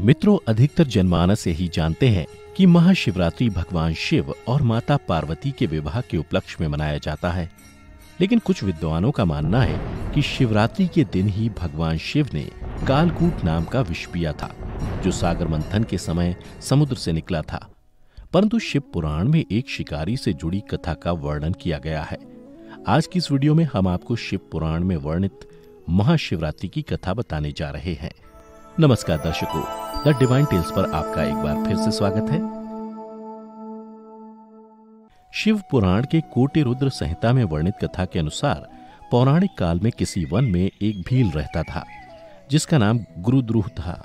मित्रों, अधिकतर जनमानस यही जानते हैं कि महाशिवरात्रि भगवान शिव और माता पार्वती के विवाह के उपलक्ष्य में मनाया जाता है। लेकिन कुछ विद्वानों का मानना है कि शिवरात्रि के दिन ही भगवान शिव ने कालकूट नाम का विष पिया था, जो सागर मंथन के समय समुद्र से निकला था। परंतु शिव पुराण में एक शिकारी से जुड़ी कथा का वर्णन किया गया है। आज की इस वीडियो में हम आपको शिव पुराण में वर्णित महाशिवरात्रि की कथा बताने जा रहे हैं। नमस्कार दर्शकों, द डिवाइन टेल्स पर आपका एक बार फिर से स्वागत है। शिव पुराण के कोटि रुद्र संहिता में वर्णित कथा के अनुसार पौराणिक काल में किसी वन में एक भील रहता था, जिसका नाम गुरुद्रुह था।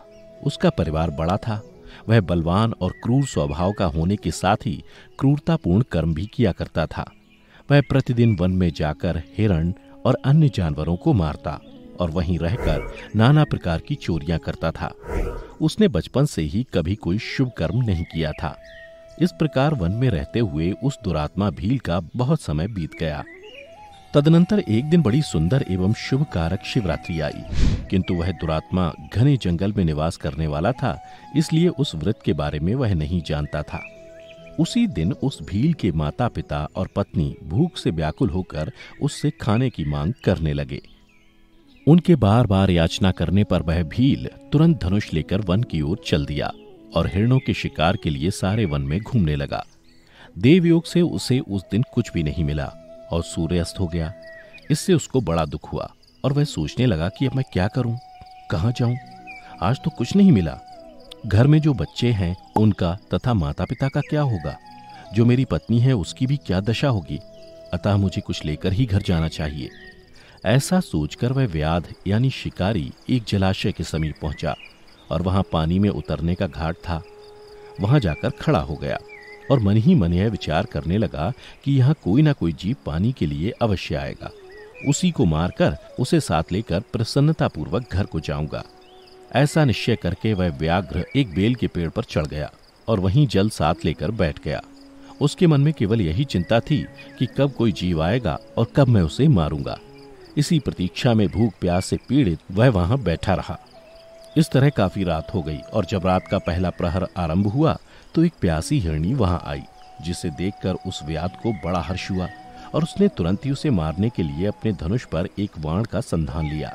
उसका परिवार बड़ा था। वह बलवान और क्रूर स्वभाव का होने के साथ ही क्रूरतापूर्ण कर्म भी किया करता था। वह प्रतिदिन वन में जाकर हिरण और अन्य जानवरों को मारता और वहीं रहकर नाना प्रकार की चोरियां करता था। उसने बचपन से ही कभी कोई शुभ कर्म नहीं किया था। इस प्रकार वन में रहते हुए उस दुरात्मा भील का बहुत समय बीत गया। तदनंतर एक दिन बड़ी सुंदर एवं शुभ कारक शिवरात्रि आई, किंतु वह दुरात्मा घने जंगल में निवास करने वाला था, इसलिए उस व्रत के बारे में वह नहीं जानता था। उसी दिन उस भील के माता पिता और पत्नी भूख से व्याकुल होकर उससे खाने की मांग करने लगे। उनके बार बार याचना करने पर वह भील तुरंत धनुष लेकर वन की ओर चल दिया और हिरणों के शिकार के लिए सारे वन में घूमने लगा। देवयोग से उसे उस दिन कुछ भी नहीं मिला और सूर्यास्त हो गया। इससे उसको बड़ा दुख हुआ और वह सोचने लगा कि अब मैं क्या करूं, कहां जाऊं। आज तो कुछ नहीं मिला। घर में जो बच्चे हैं उनका तथा माता पिता का क्या होगा, जो मेरी पत्नी है उसकी भी क्या दशा होगी। अतः मुझे कुछ लेकर ही घर जाना चाहिए। ऐसा सोचकर वह व्याध यानी शिकारी एक जलाशय के समीप पहुंचा और वहां पानी में उतरने का घाट था। वहां जाकर खड़ा हो गया और मन ही मन यह विचार करने लगा कि यहाँ कोई ना कोई जीव पानी के लिए अवश्य आएगा। उसी को मारकर उसे साथ लेकर प्रसन्नतापूर्वक घर को जाऊंगा। ऐसा निश्चय करके वह व्याघ्र एक बेल के पेड़ पर चढ़ गया और वहीं जल साथ लेकर बैठ गया। उसके मन में केवल यही चिंता थी कि कब कोई जीव आएगा और कब मैं उसे मारूंगा। इसी प्रतीक्षा में भूख प्यास से पीड़ित वह वहां बैठा रहा। इस तरह काफी रात हो गई और जब रात का पहला प्रहर आरंभ हुआ तो एक प्यासी हिरणी वहां आई, जिसे देखकर उस व्याध को बड़ा हर्ष हुआ और उसने तुरंत ही उसे मारने के लिए अपने धनुष पर एक बाण का संधान लिया।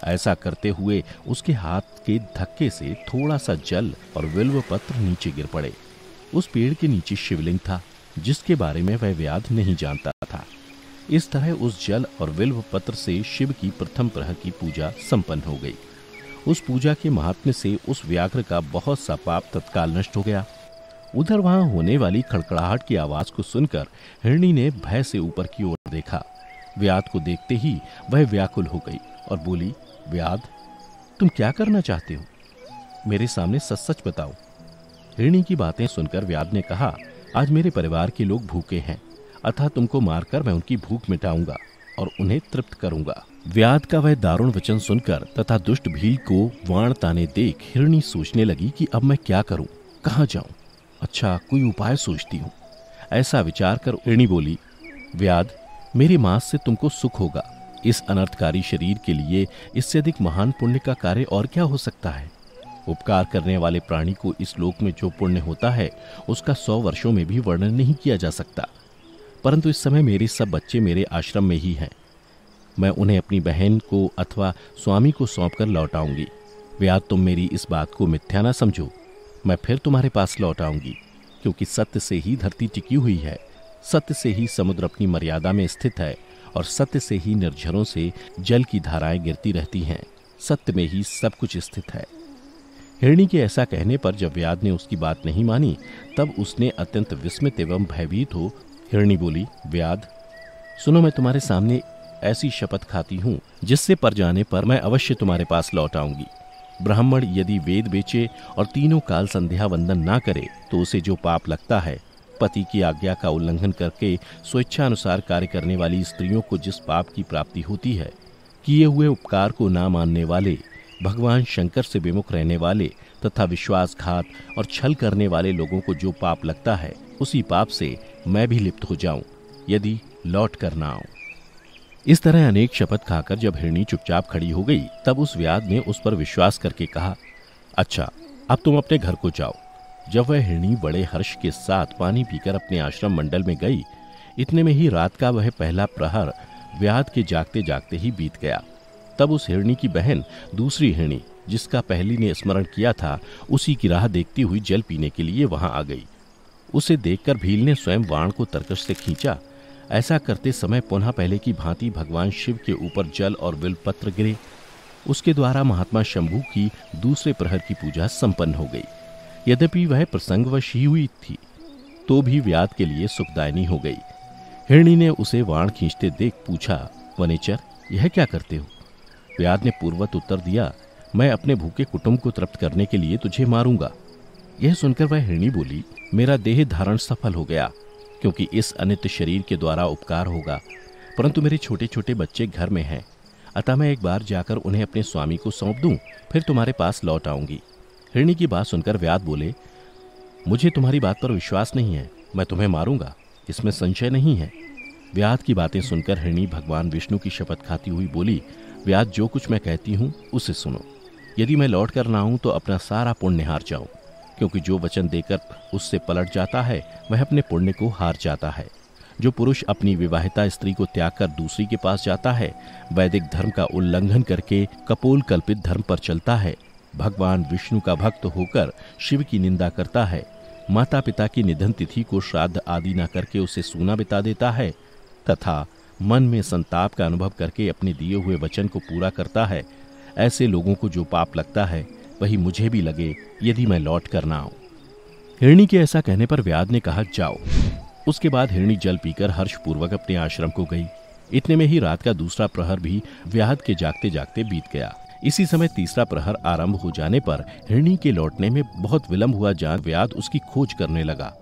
ऐसा करते हुए उसके हाथ के धक्के से थोड़ा सा जल और बिल्व पत्र नीचे गिर पड़े। उस पेड़ के नीचे शिवलिंग था, जिसके बारे में वह व्याध नहीं जानता था। इस तरह उस जल और बिल्व पत्र से शिव की प्रथम प्रहर की पूजा संपन्न हो गई। उस पूजा के महात्म्य से उस व्याघ्र का बहुत सा पाप तत्काल नष्ट हो गया। उधर वहां होने वाली खड़खड़ाहट की आवाज को सुनकर हिरणी ने भय से ऊपर की ओर देखा। व्याध को देखते ही वह व्याकुल हो गई और बोली, व्याध, तुम क्या करना चाहते हो? मेरे सामने सच सच बताओ। हिरणी की बातें सुनकर व्याध ने कहा, आज मेरे परिवार के लोग भूखे हैं, अतः तुमको मारकर मैं उनकी भूख मिटाऊंगा और उन्हें तृप्त करूंगा। व्याध का वह दारुण वचन सुनकर तथा दुष्ट भील को वाण ताने देख हिरणी सोचने लगी कि अब मैं क्या करूं, कहां जाऊं। अच्छा, कोई उपाय सोचती हूं। ऐसा विचार कर हिरणी बोली, व्याध, मेरे मांस से तुमको सुख होगा। इस अनर्थकारी शरीर के लिए इससे अधिक महान पुण्य का कार्य और क्या हो सकता है। उपकार करने वाले प्राणी को इस लोक में जो पुण्य होता है उसका 100 वर्षों में भी वर्णन नहीं किया जा सकता। परंतु इस समय मेरे सब बच्चे मेरे आश्रम में ही हैं। मैं उन्हें अपनी बहन को अथवा स्वामी को सौंपकर लौट आऊंगी। व्याध, तुम मेरी इस बात को मिथ्या ना समझो। मैं फिर तुम्हारे पास लौट आऊंगी, क्योंकि सत्य से ही धरती टिकी हुई है, सत्य से ही समुद्र अपनी मर्यादा में स्थित है और सत्य से ही निर्झरों से जल की धाराएं गिरती रहती हैं। सत्य में ही सब कुछ स्थित है। हिरणी के ऐसा कहने पर जब व्याध ने उसकी बात नहीं मानी, तब उसने अत्यंत विस्मित एवं भयभीत हो हिरणी बोली, व्याध, सुनो, मैं तुम्हारे सामने ऐसी शपथ खाती हूँ जिससे पर जाने पर मैं अवश्य तुम्हारे पास लौट आऊंगी। ब्राह्मण यदि वेद बेचे और तीनों काल संध्या वंदन ना करे तो उसे जो पाप लगता है, पति की आज्ञा का उल्लंघन करके स्वेच्छानुसार कार्य करने वाली स्त्रियों को जिस पाप की प्राप्ति होती है, किए हुए उपकार को ना मानने वाले, भगवान शंकर से विमुख रहने वाले तथा विश्वासघात और छल करने वाले लोगों को जो पाप लगता है, उसी पाप से मैं भी लिप्त हो जाऊं यदि लौट कर ना आऊं। इस तरह अनेक शपथ खाकर जब हिरणी चुपचाप खड़ी हो गई, तब उस व्याध ने उस पर विश्वास करके कहा, अच्छा, अब तुम अपने घर को जाओ। जब वह हिरणी बड़े हर्ष के साथ पानी पीकर अपने आश्रम मंडल में गई, इतने में ही रात का वह पहला प्रहर व्याध के जागते जागते ही बीत गया। तब उस हिरणी की बहन दूसरी हिरणी, जिसका पहली ने स्मरण किया था, उसी की राह देखती हुई जल पीने के लिए वहां आ गई। उसे देखकर भील ने स्वयं बाण को तरकश से खींचा। ऐसा करते समय पुनः पहले की भांति भगवान शिव के ऊपर जल और बिल्वपत्र गिरे। उसके द्वारा महात्मा शंभू की दूसरे प्रहर की पूजा संपन्न हो गई। यद्यपि वह प्रसंगवश ही हुई थी, तो भी व्याध के लिए सुखदायिनी हो गई। हिरणी ने उसे बाण खींचते देख पूछा, वनेचर, यह क्या करते हो? व्याध ने पूर्ववत उत्तर दिया, मैं अपने भूखे कुटुंब को तृप्त करने के लिए तुझे मारूंगा। यह सुनकर वह हिरणी बोली, मेरा देह धारण सफल हो गया, क्योंकि इस अनित्य शरीर के द्वारा उपकार होगा, परंतु मेरे छोटे छोटे बच्चे घर में हैं, अतः मैं एक बार जाकर उन्हें अपने स्वामी को सौंप दूं, फिर तुम्हारे पास लौट आऊंगी। हिरणी की बात सुनकर व्याध बोले, मुझे तुम्हारी बात पर विश्वास नहीं है, मैं तुम्हें मारूंगा, इसमें संशय नहीं है। व्याध की बातें सुनकर हिरणी भगवान विष्णु की शपथ खाती हुई बोली, व्याध, जो कुछ मैं कहती हूँ उसे सुनो। यदि मैं लौट कर ना आऊं तो अपना सारा पुण्य हार जाऊं, क्योंकि जो वचन देकर उससे पलट जाता है वह अपने पुण्य को हार जाता है। जो पुरुष अपनी विवाहिता स्त्री को त्याग कर दूसरी के पास जाता है, वैदिक धर्म का उल्लंघन करके कपोल कल्पित धर्म पर चलता है, भगवान विष्णु का भक्त होकर शिव की निंदा करता है, माता पिता की निधन तिथि को श्राद्ध आदि न करके उसे सूना बिता देता है, तथा मन में संताप का अनुभव करके अपने दिए हुए वचन को पूरा करता है, ऐसे लोगों को जो पाप लगता है वही मुझे भी लगे, यदि मैं लौट कर ना आऊं। हिरणी के ऐसा कहने पर व्याध ने कहा, जाओ। उसके बाद हिरणी जल पीकर हर्षपूर्वक अपने आश्रम को गई। इतने में ही रात का दूसरा प्रहर भी व्याध के जागते जागते बीत गया। इसी समय तीसरा प्रहर आरंभ हो जाने पर हिरणी के लौटने में बहुत विलंब हुआ जान व्याध उसकी खोज करने लगा।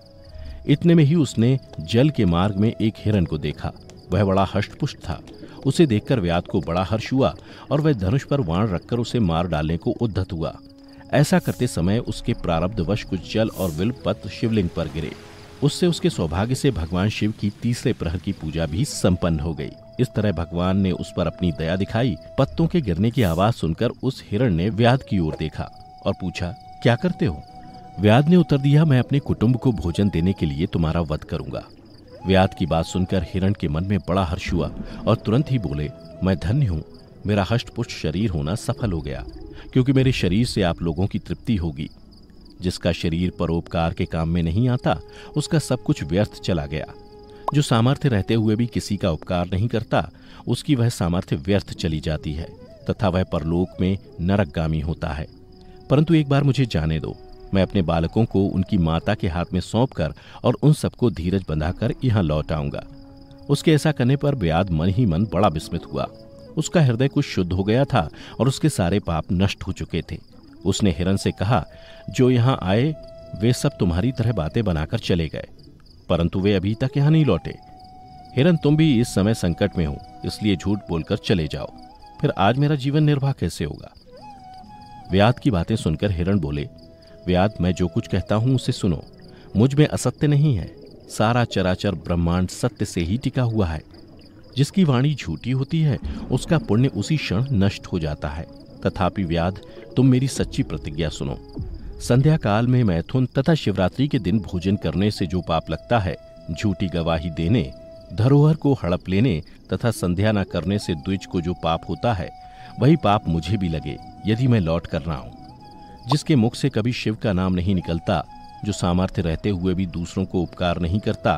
इतने में ही उसने जल के मार्ग में एक हिरण को देखा। वह बड़ा हष्टपुष्ट था। उसे देखकर व्याध को बड़ा हर्ष हुआ और वह धनुष पर बाण रखकर उसे मार डालने को उद्यत हुआ। ऐसा करते समय उसके प्रारब्धवश कुछ जल और बिल्वपत्र शिवलिंग पर गिरे। उससे उसके सौभाग्य से भगवान शिव की तीसरे प्रहर की पूजा भी संपन्न हो गई। इस तरह भगवान ने उस पर अपनी दया दिखाई। पत्तों के गिरने की आवाज सुनकर उस हिरण ने व्याध की ओर देखा और पूछा, क्या करते हो? व्याध ने उत्तर दिया, मैं अपने कुटुंब को भोजन देने के लिए तुम्हारा वध करूंगा। व्याध की बात सुनकर हिरण के मन में बड़ा हर्ष हुआ और तुरंत ही बोले, मैं धन्य हूं, मेरा हष्टपुष्ट शरीर होना सफल हो गया, क्योंकि मेरे शरीर से आप लोगों की तृप्ति होगी। जिसका शरीर परोपकार के काम में नहीं आता, उसका सब कुछ व्यर्थ चला गया। जो सामर्थ्य रहते हुए भी किसी का उपकार नहीं करता, उसकी वह सामर्थ्य व्यर्थ चली जाती है तथा वह परलोक में नरकगामी होता है। परंतु एक बार मुझे जाने दो, मैं अपने बालकों को उनकी माता के हाथ में सौंपकर और उन सबको धीरज बंधाकर यहाँ लौट आऊंगा। उसके ऐसा करने पर व्याध मन ही मन बड़ा विस्मित हुआ। उसका हृदय कुछ शुद्ध हो गया था और उसके सारे पाप नष्ट हो चुके थे। उसने हिरण से कहा, जो यहाँ आए वे सब तुम्हारी तरह बातें बनाकर चले गए, परंतु वे अभी तक यहाँ नहीं लौटे। हिरण, तुम भी इस समय संकट में हो, इसलिए झूठ बोलकर चले जाओ, फिर आज मेरा जीवन निर्वाह कैसे होगा? व्याध की बातें सुनकर हिरण बोले, व्याध, मैं जो कुछ कहता हूं उसे सुनो। मुझ में असत्य नहीं है। सारा चराचर ब्रह्मांड सत्य से ही टिका हुआ है। जिसकी वाणी झूठी होती है उसका पुण्य उसी क्षण नष्ट हो जाता है। तथापि व्याध, तुम मेरी सच्ची प्रतिज्ञा सुनो। संध्या काल में मैथुन तथा शिवरात्रि के दिन भोजन करने से जो पाप लगता है, झूठी गवाही देने, धरोहर को हड़प लेने तथा संध्या न करने से द्विज को जो पाप होता है, वही पाप मुझे भी लगे, यदि मैं लौट कर ना आऊं। जिसके मुख से कभी शिव का नाम नहीं निकलता, जो सामर्थ्य रहते हुए भी दूसरों को उपकार नहीं करता,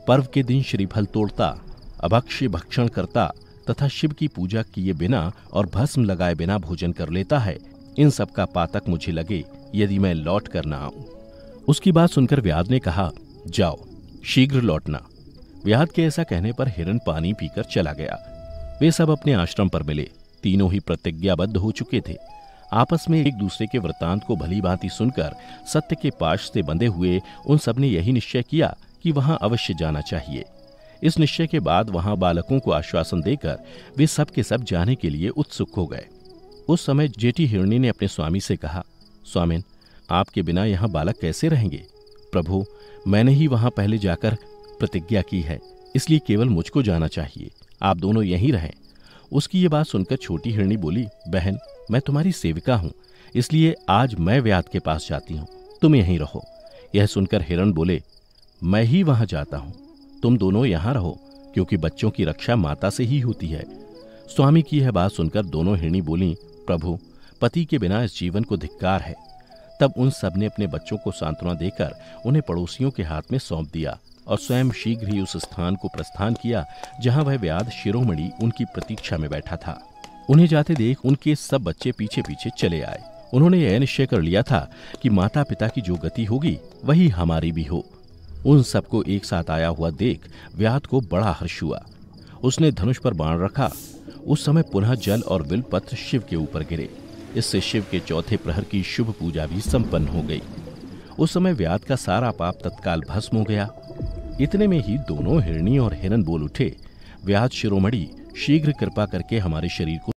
पर्व के दिन श्रीफल तोड़ता, अभक्ष्य भक्षण करता तथा शिव की पूजा किए बिना और भस्म लगाए बिना भोजन कर लेता है, इन सब का पातक मुझे लगे, यदि मैं लौट कर ना आऊं। उसकी बात सुनकर व्याध ने कहा, जाओ, शीघ्र लौटना। व्याध के ऐसा कहने पर हिरण पानी पीकर चला गया। वे सब अपने आश्रम पर मिले। तीनों ही प्रतिज्ञाबद्ध हो चुके थे। आपस में एक दूसरे के वृत्तांत को भली भांति सुनकर सत्य के पाश से बंधे हुए उन सब ने यही निश्चय किया कि वहां अवश्य जाना चाहिए। इस निश्चय के बाद वहां बालकों को आश्वासन देकर वे सब के सब जाने के लिए उत्सुक हो गए। उस समय जेठी हिरणी ने अपने स्वामी से कहा, स्वामिन, आपके बिना यहाँ बालक कैसे रहेंगे? प्रभु, मैंने ही वहां पहले जाकर प्रतिज्ञा की है, इसलिए केवल मुझको जाना चाहिए, आप दोनों यहीं रहें। उसकी ये बात सुनकर छोटी हिरणी बोली, बहन, मैं तुम्हारी सेविका हूं, इसलिए आज मैं व्याध के पास जाती हूं, तुम यहीं रहो। यह सुनकर हिरण बोले, मैं ही वहां जाता हूं, तुम दोनों यहां रहो, क्योंकि बच्चों की रक्षा माता से ही होती है। स्वामी की यह बात सुनकर दोनों हिरणी बोली, प्रभु, पति के बिना इस जीवन को धिक्कार है। तब उन सब ने अपने बच्चों को सांत्वना देकर उन्हें पड़ोसियों के हाथ में सौंप दिया और स्वयं शीघ्र ही उस स्थान को प्रस्थान किया जहां वह व्याध शिरोमणि उनकी प्रतीक्षा में बैठा था। उन्हें जाते देख उनके सब बच्चे पीछे पीछे चले आए। उन्होंने यह निश्चय कर लिया था कि माता पिता की जो गति होगी वही हमारी भी हो। उन सबको एक साथ आया हुआ देख व्याध को बड़ा हर्ष हुआ। उसने धनुष पर बाण रखा। उस समय पुनः जल और बिलपत्र शिव के ऊपर गिरे। इससे शिव के चौथे प्रहर की शुभ पूजा भी संपन्न हो गई। उस समय व्याध का सारा पाप तत्काल भस्म हो गया। इतने में ही दोनों हिरणी और हिरन बोल उठे, व्याध शिरोमणि, शीघ्र कृपा करके हमारे शरीर को